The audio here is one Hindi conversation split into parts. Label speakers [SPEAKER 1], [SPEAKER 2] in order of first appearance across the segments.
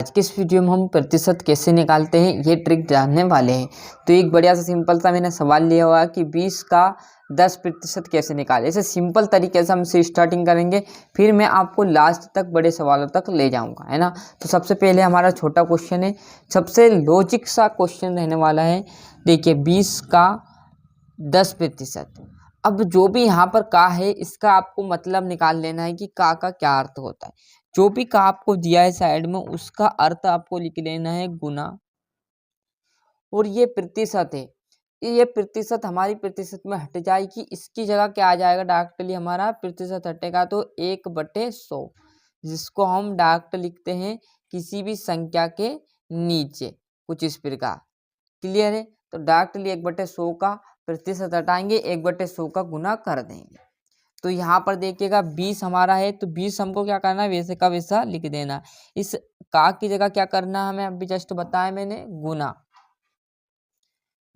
[SPEAKER 1] आज की इस वीडियो में हम प्रतिशत कैसे निकालते हैं ये ट्रिक जानने वाले हैं। तो एक बढ़िया सा सिंपल सा मैंने सवाल लिया हुआ है कि 20 का 10% कैसे निकालें। ऐसे सिंपल तरीके से हम से स्टार्टिंग करेंगे, फिर मैं आपको लास्ट तक बड़े सवालों तक ले जाऊंगा, है ना। तो सबसे पहले हमारा छोटा क्वेश्चन है, सबसे लॉजिक सा क्वेश्चन रहने वाला है। देखिए 20 का 10%। अब जो भी यहाँ पर का है इसका आपको मतलब निकाल लेना है कि का क्या अर्थ होता है। जो भी का आपको दिया है साइड में उसका अर्थ आपको लिख लेना है गुना, और ये प्रतिशत है, ये प्रतिशत हमारी प्रतिशत में हट जाएगी, इसकी जगह क्या आ जाएगा, डायरेक्टली हमारा प्रतिशत हटेगा तो 1/100, जिसको हम डायरेक्ट लिखते हैं किसी भी संख्या के नीचे कुछ इस प्रकार। क्लियर है। तो डायरेक्टली 1/100 का प्रतिशत हटाएंगे, 1/100 का गुना कर देंगे। तो यहाँ पर देखिएगा 20 हमारा है, तो 20 हमको क्या करना है, वैसे का वैसा लिख देना। इस का की जगह क्या करना है हमें, अभी जस्ट बताया मैंने, गुना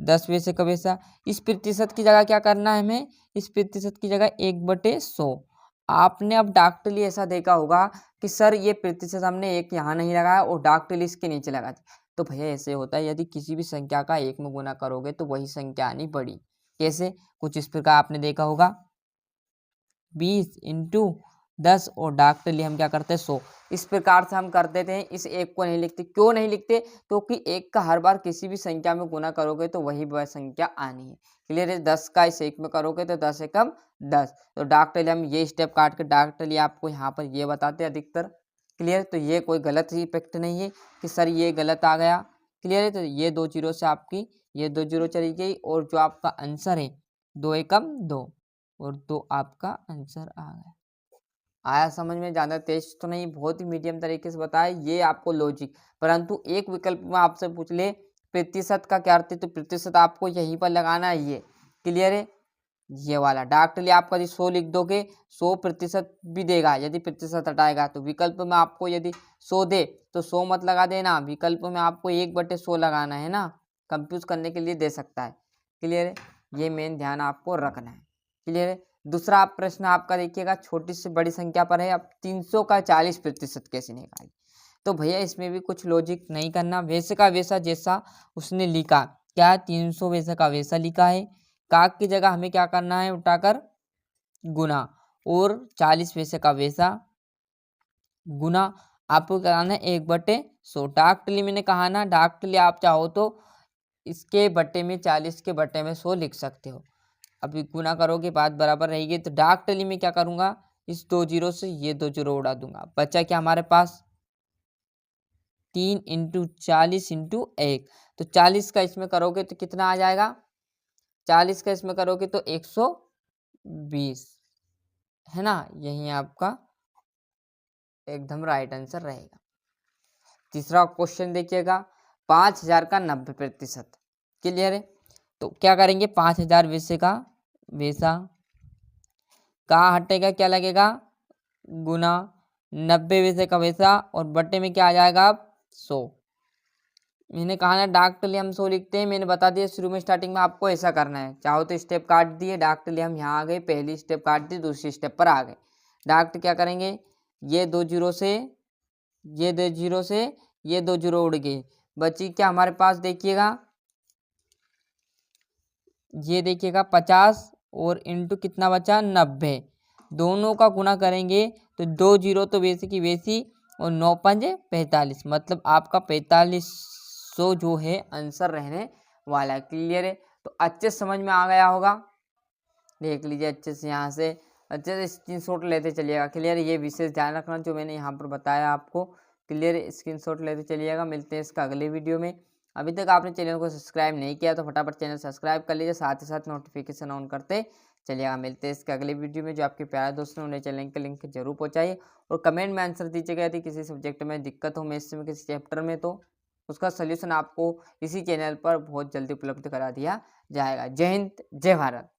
[SPEAKER 1] 10 वैसे का वैसा। इस प्रतिशत की जगह क्या करना है हमें, इस प्रतिशत की जगह 1/100। आपने अब डायरेक्टली ऐसा देखा होगा कि सर ये प्रतिशत हमने एक यहाँ नहीं लगाया और डायरेक्टली इसके नीचे लगा दिया। तो भैया ऐसे होता है, यदि किसी भी संख्या का 1 में गुना करोगे तो वही संख्या आनी पड़ी। कैसे, कुछ इस प्रकार आपने देखा होगा, 20 × 10 और डायरेक्टली हम क्या करते हैं 100। इस प्रकार से हम कर देते हैं, इस एक को नहीं लिखते। क्यों नहीं लिखते, क्योंकि एक का हर बार किसी भी संख्या में गुना करोगे तो वही वह संख्या आनी है। क्लियर है। 10 का इस एक में करोगे तो 10 एकम 10। तो डायरेक्टली हम ये स्टेप काट के डायरेक्टली आपको यहाँ पर ये बताते हैं अधिकतर। क्लियर। तो ये कोई गलत ही इफेक्ट नहीं है कि सर ये गलत आ गया। क्लियर है। तो ये 2 जीरो से आपकी ये 2 जीरो चली गई, और जो आपका आंसर है 2 एकम 2, और तो आपका आंसर आ गया। आया समझ में, ज़्यादा तेज तो नहीं, बहुत ही मीडियम तरीके से बताया ये आपको लॉजिक। परंतु एक विकल्प में आपसे पूछ ले प्रतिशत का क्या अर्थ है, तो प्रतिशत आपको यहीं पर लगाना है ये। क्लियर है। ये वाला डायरेक्टली आपका यदि 100 लिख दोगे 100% भी देगा, यदि प्रतिशत हटाएगा। तो विकल्प में आपको यदि 100 दे तो 100 मत लगा देना, विकल्प में आपको 1/100 लगाना है ना, कंफ्यूज करने के लिए दे सकता है। क्लियर है। ये मेन ध्यान आपको रखना है। क्लियर है। दूसरा प्रश्न आपका देखिएगा, छोटी से बड़ी संख्या पर है। अब 300 का 40% कैसे निकालें। तो भैया इसमें भी कुछ लॉजिक नहीं करना, वैसे का वैसा जैसा उसने लिखा, क्या 300 वैसे का वैसा लिखा है। काक की जगह हमें क्या करना है, उठाकर गुना, और 40 वैसे का वैसा गुना आपको कराना है 1/100। डायरेक्टली मैंने कहा ना, डायरेक्टली आप चाहो तो इसके बट्टे में 40 के बट्टे में 100 लिख सकते हो। अभी गुना करोगे बात बराबर रहेगी। तो डायरेक्टली मैं क्या करूँगा, इस 2 जीरो से ये 2 जीरो उड़ा दूंगा। बचा क्या हमारे पास, 3 × 40 × 1। तो 40 का इसमें करोगे तो कितना आ जाएगा, 40 का इसमें करोगे तो 120, है ना। यही आपका एकदम राइट आंसर रहेगा। तीसरा क्वेश्चन देखिएगा, 5000 का 90%। क्लियर है। तो क्या करेंगे, 5000 वैसे का वैसा, कहाँ हटेगा, क्या लगेगा, गुना, 90 वैसे का वैसा, और बट्टे में क्या आ जाएगा, अब 100। मैंने कहा ना डायरेक्टली हम 100 लिखते हैं, मैंने बता दिया शुरू में स्टार्टिंग में आपको ऐसा करना है। चाहो तो स्टेप काट दिए, डायरेक्टली हम यहाँ आ गए, पहली स्टेप काट दी, दूसरी स्टेप पर आ गए। डायरेक्ट क्या करेंगे, ये 2 जीरो से ये 2 जीरो से ये 2 जीरो उड़ गए, बची क्या हमारे पास, देखिएगा ये देखिएगा 50, और इंटू कितना बचा, 90। दोनों का गुना करेंगे तो 2 जीरो तो वैसे की वैसी, और 9 पंजे 45, मतलब आपका 4500 जो है आंसर रहने वाला है। क्लियर है। तो अच्छे समझ में आ गया होगा, देख लीजिए अच्छे से, यहाँ से अच्छे से स्क्रीनशॉट लेते चलिएगा। क्लियर है। ये विशेष ध्यान रखना जो मैंने यहाँ पर बताया आपको। क्लियर है। स्क्रीनशॉट लेते चलिएगा। मिलते हैं इसका अगले वीडियो में। अभी तक आपने चैनल को सब्सक्राइब नहीं किया तो फटाफट चैनल सब्सक्राइब कर लीजिए, साथ ही साथ नोटिफिकेशन ऑन करते चलिएगा। मिलते हैं इसके अगले वीडियो में। जो आपके प्यारे दोस्त हैं उन्हें चैनल के लिंक जरूर पहुँचाइए, और कमेंट में आंसर दीजिएगा यदि किसी सब्जेक्ट में दिक्कत हो, मैथ्स में किसी चैप्टर में, तो उसका सोल्यूशन आपको इसी चैनल पर बहुत जल्दी उपलब्ध करा दिया जाएगा। जय हिंद, जय भारत।